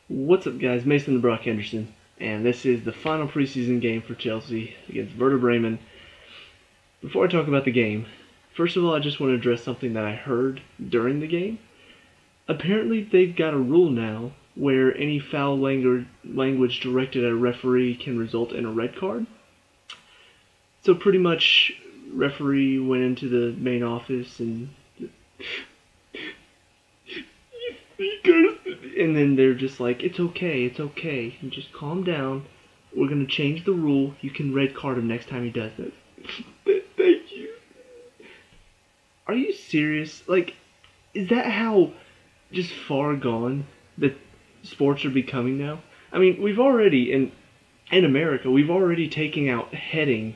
What's up, guys? Mason the Brock Henderson, and this is the final preseason game for Chelsea against Werder Bremen. Before I talk about the game, first of all, I just want to address something that I heard during the game. Apparently, they've got a rule now where any foul language directed at a referee can result in a red card. So pretty much, referee went into the main office and and then they're just like, it's okay, and just calm down. We're gonna change the rule. You can red card him next time he does this. Thank you. Are you serious? Like, is that how just far gone that sports are becoming now? I mean, we've already in America, we've already taken out heading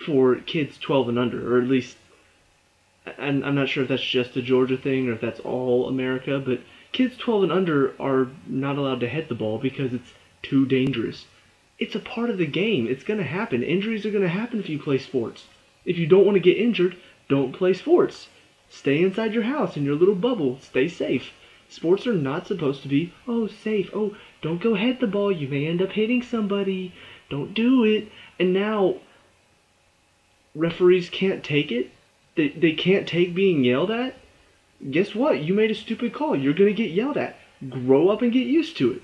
for kids 12 and under, or at least I'm not sure if that's just a Georgia thing or if that's all America, but kids 12 and under are not allowed to head the ball because it's too dangerous. It's a part of the game. It's going to happen. Injuries are going to happen if you play sports. If you don't want to get injured, don't play sports. Stay inside your house in your little bubble. Stay safe. Sports are not supposed to be, oh, safe. Oh, don't go head the ball. You may end up hitting somebody. Don't do it. And now referees can't take it. They can't take being yelled at. Guess what? You made a stupid call. You're going to get yelled at. Grow up and get used to it.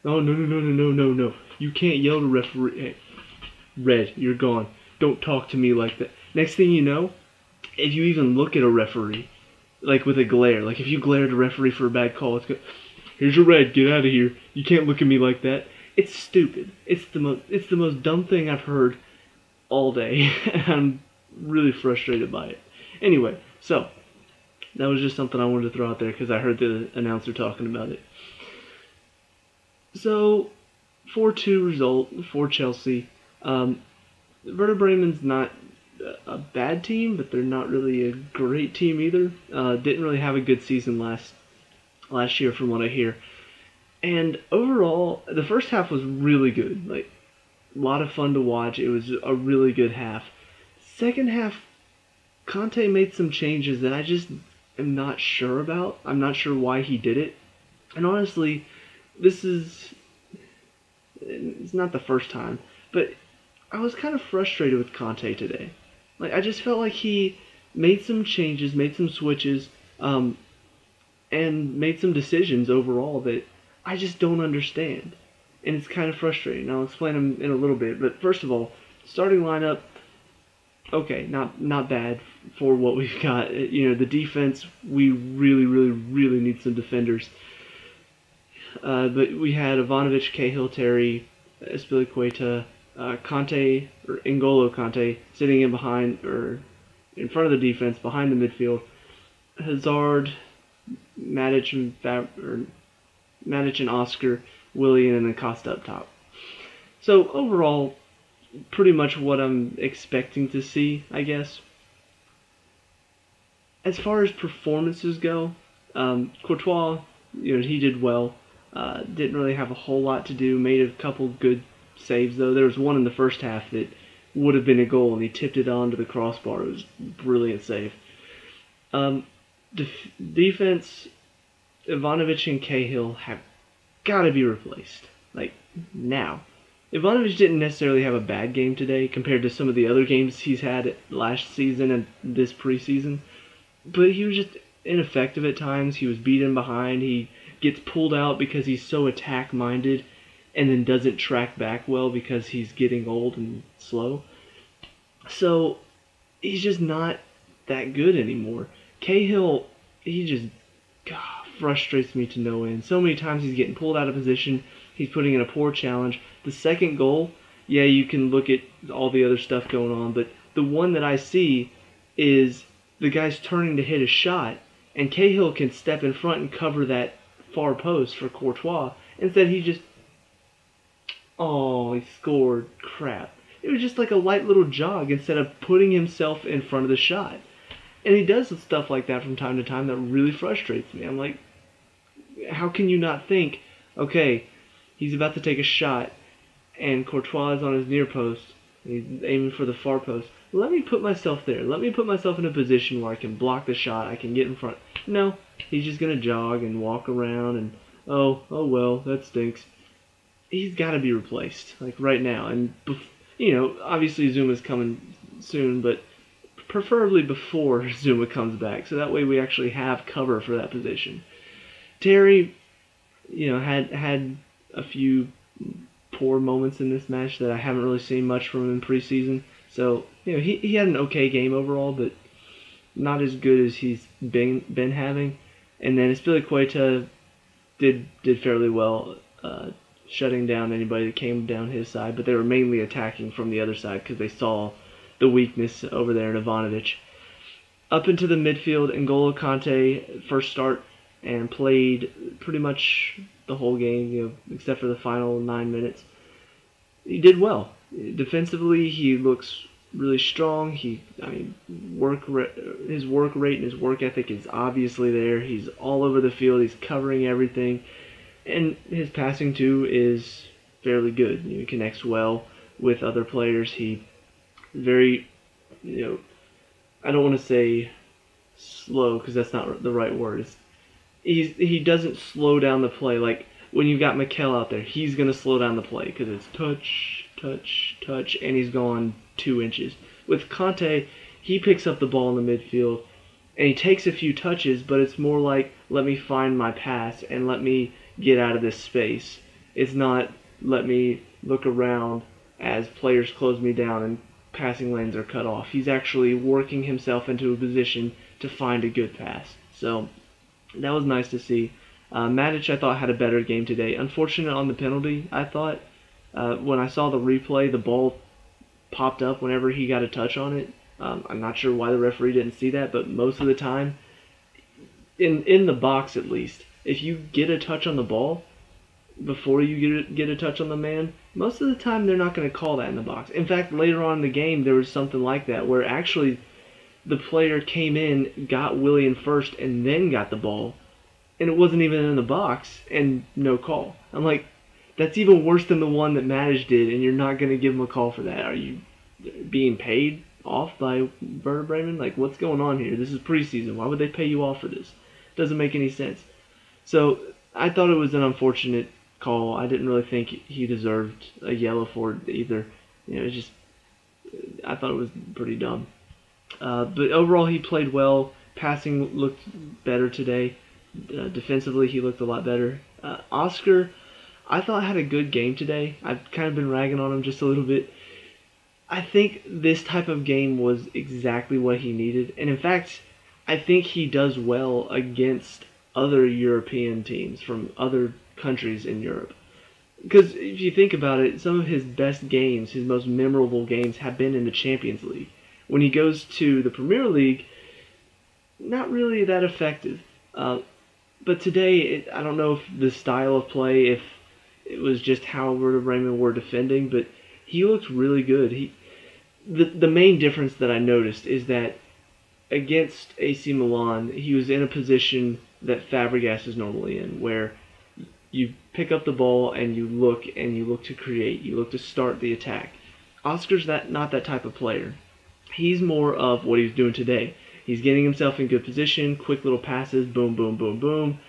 Oh, no. You can't yell to referee. Hey, Red, you're gone. Don't talk to me like that. Next thing you know, if you even look at a referee, like with a glare, like if you glare at a referee for a bad call, it's here's your red, get out of here. You can't look at me like that. It's stupid. It's the most dumb thing I've heard all day. I'm really frustrated by it. Anyway, so that was just something I wanted to throw out there because I heard the announcer talking about it. So, 4-2 result for Chelsea. Werder Bremen's not a bad team, but they're not really a great team either. Didn't really have a good season last year from what I hear. And overall, the first half was really good. Like, a lot of fun to watch. It was a really good half. Second half, Conte made some changes that I just am not sure about. I'm not sure why he did it. And honestly, it's not the first time, but I was kind of frustrated with Conte today. Like, I just felt like he made some changes, made some switches, and made some decisions overall that I just don't understand. And it's kind of frustrating. I'll explain them in a little bit. But first of all, starting lineup, okay, not bad for what we've got. The defense, we really need some defenders. But we had Ivanovic, Cahill, Terry, Espilicueta, Conte, or N'Golo Conte, sitting in behind, or in front of the defense, behind the midfield. Hazard, Matic and Oscar, Willian, and then Costa up top. So overall, pretty much what I'm expecting to see, I guess. As far as performances go, Courtois, he did well. Didn't really have a whole lot to do. Made a couple good saves, though. There was one in the first half that would have been a goal, and he tipped it onto the crossbar. It was a brilliant save. Defense, Ivanovic and Cahill have got to be replaced. Like, now. Ivanovic didn't necessarily have a bad game today compared to some of the other games he's had last season and this preseason. But he was just ineffective at times. He was beaten behind. He gets pulled out because he's so attack-minded and then doesn't track back well because he's getting old and slow. So, he's just not that good anymore. Cahill, he just frustrates me to no end. So many times he's getting pulled out of position. He's putting in a poor challenge. The second goal, yeah, you can look at all the other stuff going on, but the one that I see is the guy's turning to hit a shot, and Cahill can step in front and cover that far post for Courtois. Instead, he scored. Crap. It was just like a light little jog instead of putting himself in front of the shot. And he does stuff like that from time to time that really frustrates me. I'm like, how can you not think, okay, he's about to take a shot, and Courtois is on his near post, and he's aiming for the far post. Let me put myself there. Let me put myself in a position where I can block the shot, I can get in front. No, he's just going to jog and walk around and oh well, that stinks. He's got to be replaced like right now, and obviously Zuma's coming soon, but preferably before Zuma comes back, so that way we actually have cover for that position. Terry, had a few poor moments in this match that I haven't really seen much from him in preseason. So he had an okay game overall, but not as good as he's been having. And then Espilicueta did fairly well, shutting down anybody that came down his side, but they were mainly attacking from the other side because they saw the weakness over there in Ivanovic. Up into the midfield, N'Golo Conte first start and played pretty much the whole game, except for the final 9 minutes. He did well. Defensively, he looks really strong. His work rate and his work ethic is obviously there. He's all over the field. He's covering everything, and his passing too is fairly good. He connects well with other players. He very, I don't want to say slow because that's not the right word. He doesn't slow down the play like when you've got Mikel out there. He's gonna slow down the play because it's touch, touch, touch, and he's gone 2 inches. With Conte, he picks up the ball in the midfield and he takes a few touches, but it's more like let me find my pass and let me get out of this space. It's not let me look around as players close me down and passing lanes are cut off. He's actually working himself into a position to find a good pass. So that was nice to see. Matic, I thought, had a better game today. Unfortunate on the penalty, I thought. When I saw the replay, the ball popped up whenever he got a touch on it. I'm not sure why the referee didn't see that, but most of the time, in the box at least, if you get a touch on the ball before you get a touch on the man, most of the time they're not going to call that in the box. In fact, later on in the game, there was something like that where actually the player came in, got Willian first, and then got the ball, and it wasn't even in the box, and no call. I'm like, that's even worse than the one that Matic did, and you're not going to give him a call for that. Are you being paid off by Werder Bremen? Like, what's going on here? This is preseason. Why would they pay you off for this? Doesn't make any sense. So I thought it was an unfortunate call. I didn't really think he deserved a yellow for it either. It's just, I thought it was pretty dumb. But overall, he played well. Passing looked better today. Defensively, he looked a lot better. Oscar, I thought, had a good game today. I've kind of been ragging on him just a little bit. I think this type of game was exactly what he needed. And in fact, I think he does well against other European teams from other countries in Europe. Because if you think about it, some of his best games, his most memorable games, have been in the Champions League. When he goes to the Premier League, not really that effective. But today, I don't know if the style of play, if it was just how Werder Bremen were defending, but he looked really good. The main difference that I noticed is that against AC Milan, he was in a position that Fabregas is normally in, where you pick up the ball and you look to create, you look to start the attack. Oscar's not that type of player. He's more of what he's doing today. He's getting himself in good position, quick little passes, boom, boom, boom, boom.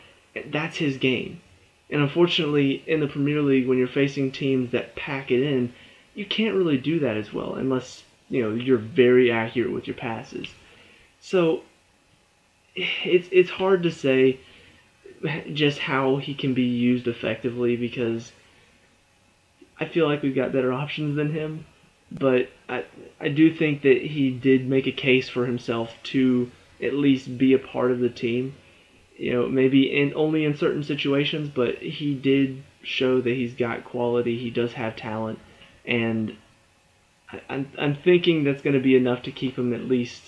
That's his game. And unfortunately, in the Premier League, when you're facing teams that pack it in, you can't really do that as well unless you're very accurate with your passes. So it's hard to say just how he can be used effectively because I feel like we've got better options than him. But I do think that he did make a case for himself to at least be a part of the team. Maybe only in certain situations, but he did show that he's got quality. He does have talent, and I'm thinking that's going to be enough to keep him at least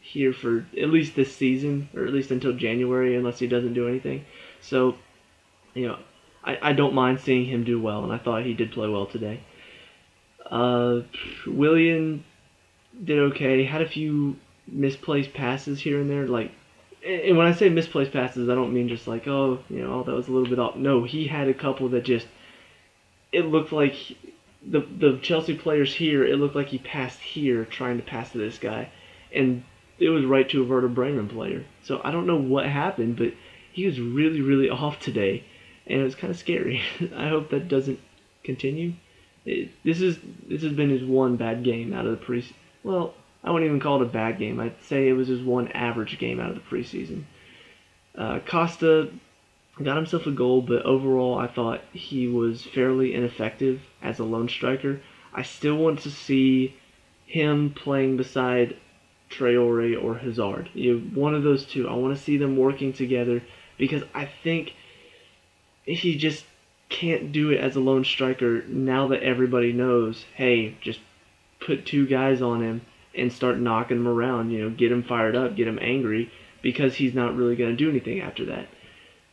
here for at least this season, or at least until January, unless he doesn't do anything. So, I don't mind seeing him do well, and I thought he did play well today. Willian did okay. Had a few misplaced passes here and there. And when I say misplaced passes, I don't mean just like, that was a little bit off. No, he had a couple that just, it looked like the Chelsea players here, it looked like he passed here trying to pass to this guy. And it was right to a Werder Bremen player. So I don't know what happened, but he was really, really off today. and it was kind of scary. I hope that doesn't continue. This has been his one bad game out of the pre. Well, I wouldn't even call it a bad game. I'd say it was his one average game out of the preseason. Costa got himself a goal, but overall I thought he was fairly ineffective as a lone striker. I still want to see him playing beside Traore or Hazard. One of those two. I want to see them working together because I think he just can't do it as a lone striker now that everybody knows, hey, just put two guys on him and start knocking him around, get him fired up, get him angry, because he's not really going to do anything after that.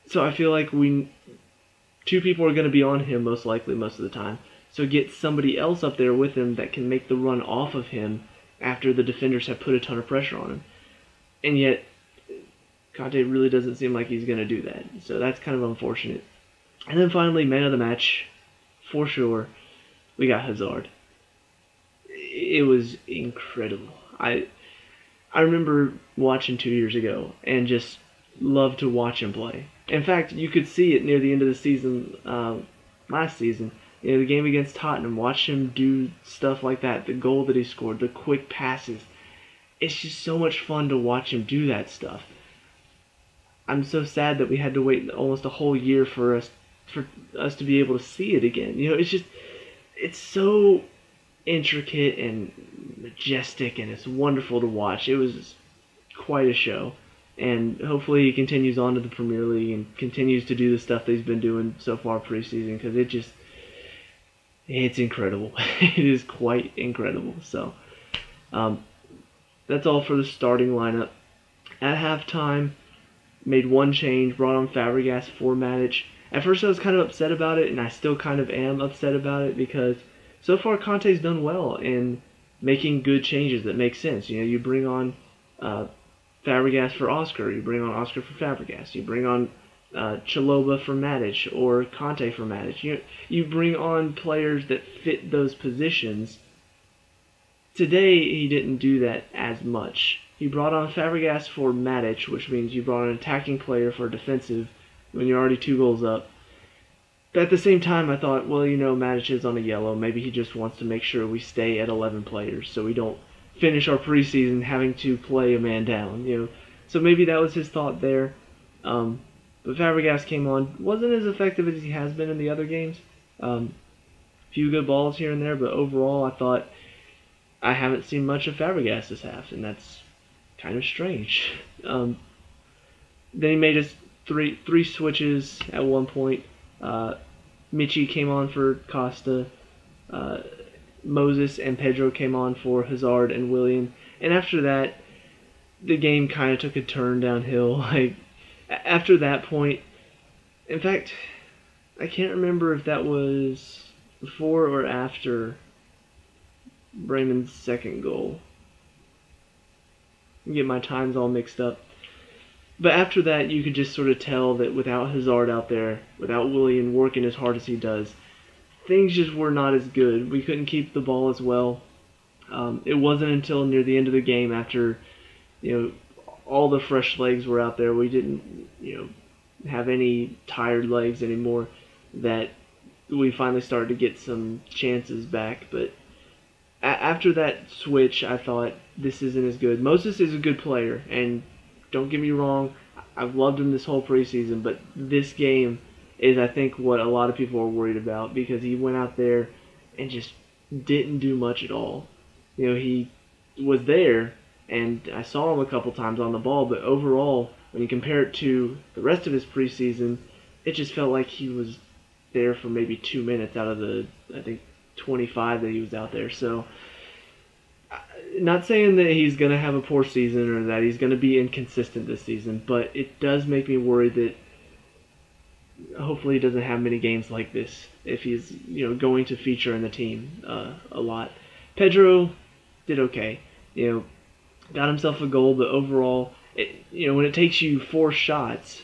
So I feel like two people are going to be on him most likely most of the time. So get somebody else up there with him that can make the run off of him after the defenders have put a ton of pressure on him. And yet, Conte really doesn't seem like he's going to do that. So that's kind of unfortunate. And then finally, man of the match, for sure, we got Hazard. It was incredible. I remember watching 2 years ago and just loved to watch him play. In fact, you could see it near the end of the season, last season. The game against Tottenham, watch him do stuff like that, the goal that he scored, the quick passes. It's just so much fun to watch him do that stuff. I'm so sad that we had to wait almost a whole year for us to be able to see it again. It's so intricate and majestic, and it's wonderful to watch. It was quite a show. And hopefully he continues on to the Premier League and continues to do the stuff that he's been doing so far preseason, because it's incredible. It is quite incredible. So that's all for the starting lineup. At halftime, made one change, brought on Fabregas for Matic. At first I was kind of upset about it, and I still kind of am upset about it, because so far Conte's done well in making good changes that make sense. You bring on Fabregas for Oscar, you bring on Oscar for Fabregas, you bring on Chalobah for Matic or Conte for Matic. You bring on players that fit those positions. Today he didn't do that as much. He brought on Fabregas for Matic, which means you brought an attacking player for defensive when you're already 2 goals up. But at the same time, I thought, well, Matic is on a yellow. Maybe he just wants to make sure we stay at 11 players so we don't finish our preseason having to play a man down. So maybe that was his thought there. But Fabregas came on, wasn't as effective as he has been in the other games. Few good balls here and there, but overall I thought I haven't seen much of Fabregas this half, and that's kind of strange. Then he made us three switches at one point. Michi came on for Costa. Moses and Pedro came on for Hazard and Willian. And after that, the game kind of took a turn downhill. After that point, in fact, I can't remember if that was before or after Bremen's second goal. I get my times all mixed up. But after that, you could just sort of tell that without Hazard out there, without Willian working as hard as he does, things just were not as good. We couldn't keep the ball as well. It wasn't until near the end of the game, after all the fresh legs were out there, we didn't have any tired legs anymore, that we finally started to get some chances back. But after that switch, I thought, this isn't as good. Moses is a good player, and don't get me wrong, I've loved him this whole preseason, but this game is, I think, what a lot of people are worried about, because he went out there and just didn't do much at all. He was there, and I saw him a couple times on the ball, but overall, when you compare it to the rest of his preseason, it just felt like he was there for maybe 2 minutes out of the, I think, 25 that he was out there. So, not saying that he's going to have a poor season or that he's going to be inconsistent this season, but it does make me worried that hopefully he doesn't have many games like this if he's going to feature in the team a lot. Pedro did okay. Got himself a goal, but overall, when it takes you 4 shots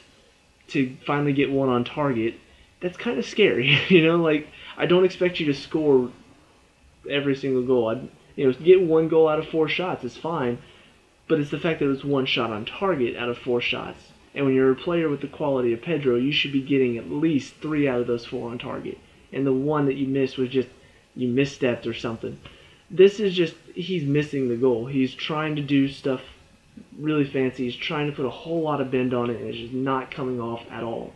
to finally get one on target, that's kind of scary. I don't expect you to score every single goal. Get 1 goal out of 4 shots is fine, but it's the fact that it was 1 shot on target out of 4 shots And when you're a player with the quality of Pedro, you should be getting at least 3 out of those 4 on target. And the one that you missed was just you misstepped or something. This is just he's missing the goal. He's trying to do stuff really fancy. He's trying to put a whole lot of bend on it, and it's just not coming off at all.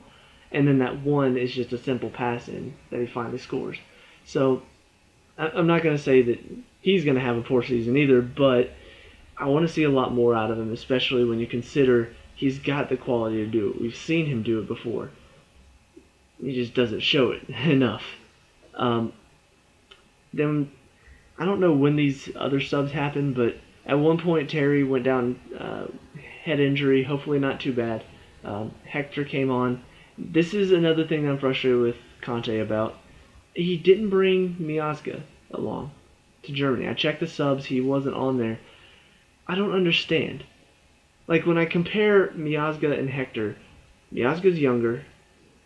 And then that one is just a simple pass in that he finally scores. So I'm not going to say that he's going to have a poor season either, but I want to see a lot more out of him, especially when you consider he's got the quality to do it. We've seen him do it before. He just doesn't show it enough. Then I don't know when these other subs happened, but at one point Terry went down head injury, hopefully not too bad. Hector came on. This is another thing that I'm frustrated with Conte about. He didn't bring Miazga along to Germany. I checked the subs, he wasn't on there. I don't understand. Like when I compare Miazga and Hector, Miazga's younger.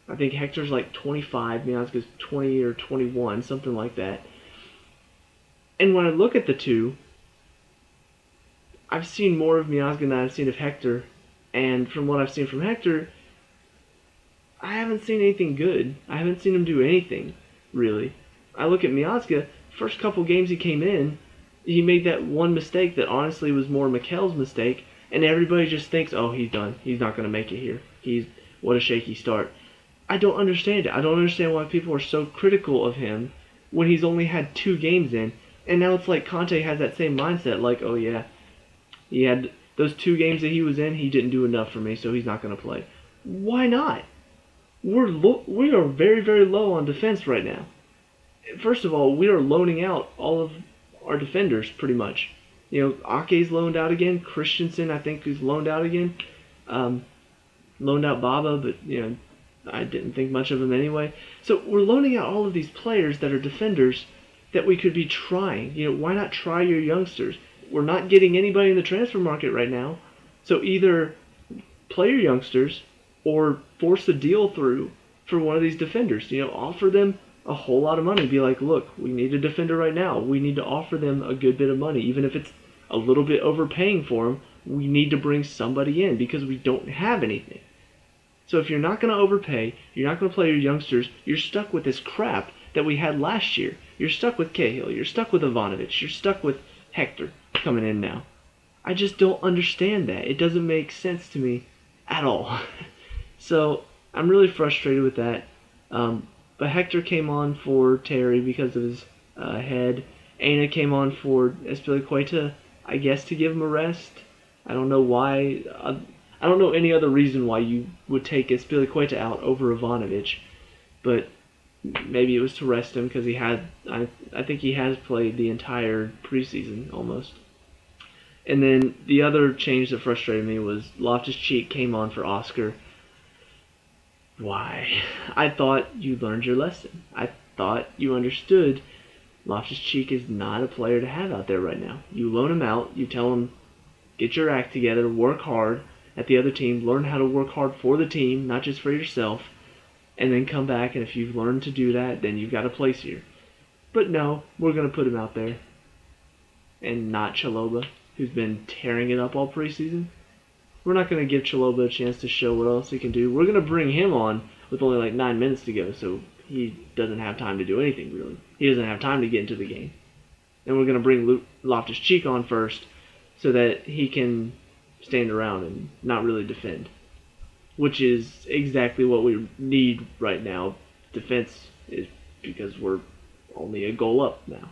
I think Hector's like 25, Miazga's 20 or 21, something like that. And when I look at the two, I've seen more of Miazga than I've seen of Hector. And from what I've seen from Hector, I haven't seen anything good. I haven't seen him do anything, really. I look at Miazga, first couple games he came in, he made that one mistake that honestly was more Mikel's mistake, and everybody just thinks, oh, he's done. He's not going to make it here. What a shaky start. I don't understand it. I don't understand why people are so critical of him when he's only had 2 games in, and now it's like Conte has that same mindset, like, oh yeah, he had those 2 games that he was in, he didn't do enough for me, so he's not going to play. Why not? We are very, very low on defense right now. First of all, we are loaning out all of our defenders, pretty much. You know, Ake's loaned out again. Christensen, I think, is loaned out again. Loaned out Baba, but, you know, I didn't think much of him anyway. So we're loaning out all of these players that are defenders that we could be trying. You know, why not try your youngsters? We're not getting anybody in the transfer market right now. So either play your youngsters or force a deal through for one of these defenders. You know, offer them a whole lot of money. Be like, look, we need a defender right now. We need to offer them a good bit of money. Even if it's a little bit overpaying for them, we need to bring somebody in because we don't have anything. So if you're not going to overpay, you're not going to play your youngsters, you're stuck with this crap that we had last year. You're stuck with Cahill. You're stuck with Ivanovic. You're stuck with Hector coming in now. I just don't understand that. It doesn't make sense to me at all. So I'm really frustrated with that. But Hector came on for Terry because of his head. Aina came on for Espilicueta, I guess to give him a rest. I don't know why. I don't know any other reason why you would take Espilicueta out over Ivanovic. But maybe it was to rest him because I think he has played the entire preseason almost. And then the other change that frustrated me was Loftus-Cheek came on for Oscar. Why? I thought you learned your lesson. I thought you understood Loftus-Cheek is not a player to have out there right now. You loan him out, you tell him, get your act together, work hard at the other team, learn how to work hard for the team, not just for yourself, and then come back, and if you've learned to do that, then you've got a place here. But no, we're going to put him out there. And not Chalobah, who's been tearing it up all preseason. We're not going to give Chalobah a chance to show what else he can do. We're going to bring him on with only like 9 minutes to go, so he doesn't have time to do anything, really. He doesn't have time to get into the game. And we're going to bring Loftus-Cheek on first so that he can stand around and not really defend, which is exactly what we need right now. Defense is because we're only a goal up now.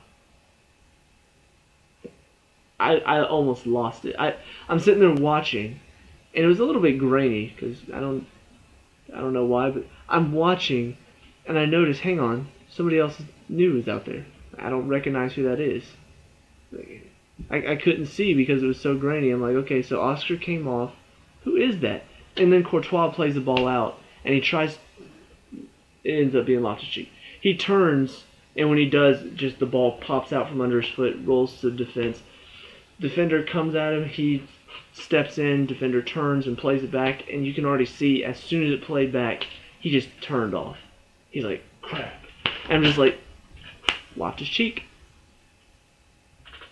I almost lost it. I'm sitting there watching, and it was a little bit grainy because I don't know why, but I'm watching, and I notice, hang on, somebody else new is out there. I don't recognize who that is. I couldn't see because it was so grainy. I'm like, okay, so Oscar came off. Who is that? And then Courtois plays the ball out, and he tries. It ends up being Loftus-Cheek. He turns, and when he does, just the ball pops out from under his foot, rolls to the defense. Defender comes at him, he steps in, defender turns and plays it back, and you can already see as soon as it played back, he just turned off. He's like, crap. And I'm just like, Loftus-Cheek.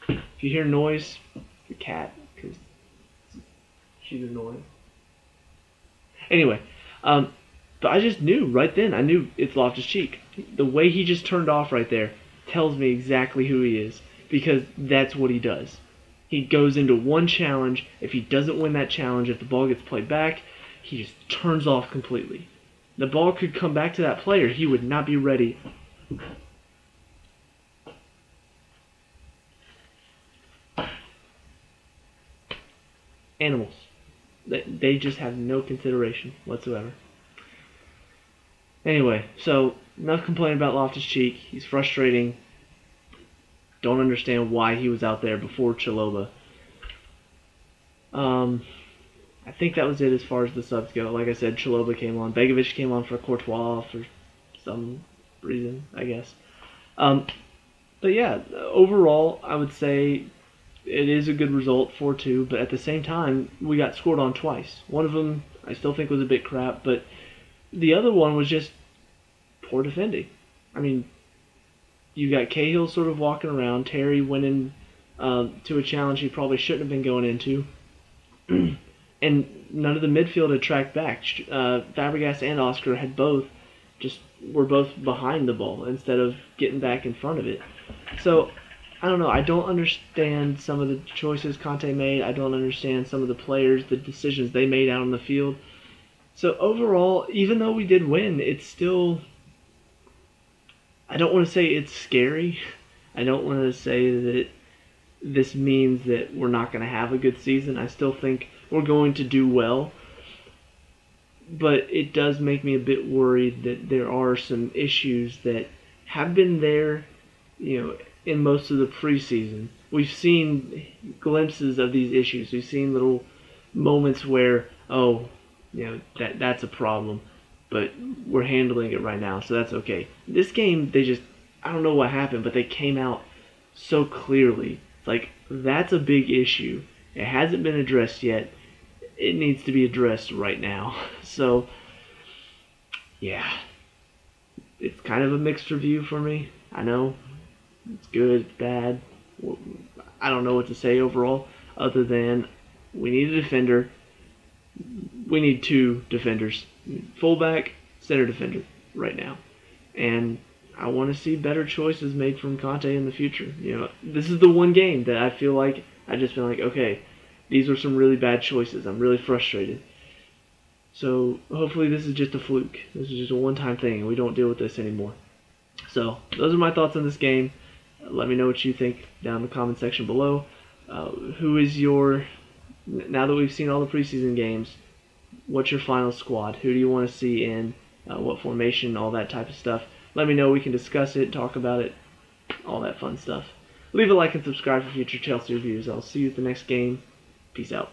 If you hear noise, the cat, because she's annoying. Anyway, but I just knew right then. I knew it's Loftus-Cheek. The way he just turned off right there tells me exactly who he is because that's what he does. He goes into one challenge. If he doesn't win that challenge, if the ball gets played back, he just turns off completely. The ball could come back to that player. He would not be ready. Animals. They just have no consideration whatsoever. Anyway, so enough complaining about Loftus-Cheek. He's frustrating. Don't understand why he was out there before Chalobah. I think that was it as far as the subs go. Like I said, Chalobah came on. Begovic came on for Courtois for some reason, I guess. But yeah, overall, I would say it is a good result, 4-2. But at the same time, we got scored on twice. One of them I still think was a bit crap, but the other one was just poor defending. I mean, you got Cahill sort of walking around. Terry went in to a challenge he probably shouldn't have been going into. And none of the midfield had tracked back. Fabregas and Oscar were both behind the ball instead of getting back in front of it. So, I don't know. I don't understand some of the choices Conte made. I don't understand some of the players, the decisions they made out on the field. So overall, even though we did win, it's still... I don't want to say it's scary. I don't want to say that this means that we're not going to have a good season. I still think we're going to do well. But it does make me a bit worried that there are some issues that have been there, in most of the preseason. We've seen glimpses of these issues. We've seen little moments where, that's a problem, but we're handling it right now, so that's okay. This game, I don't know what happened, but they came out so clearly. It's like, that's a big issue. It hasn't been addressed yet. It needs to be addressed right now. So, yeah. It's kind of a mixed review for me. I know. It's good, it's bad. I don't know what to say overall, other than we need a defender. We need two defenders. Fullback, center defender right now. And I want to see better choices made from Conte in the future. This is the one game that I feel like I've just been like, okay, these were some really bad choices. I'm really frustrated. So hopefully this is just a fluke. This is just a one-time thing, and we don't deal with this anymore. So those are my thoughts on this game. Let me know what you think down in the comment section below. Who is now that we've seen all the preseason games, what's your final squad? Who do you want to see in? What formation? All that type of stuff. Let me know. We can discuss it, talk about it, all that fun stuff. Leave a like and subscribe for future Chelsea reviews. I'll see you at the next game. Peace out.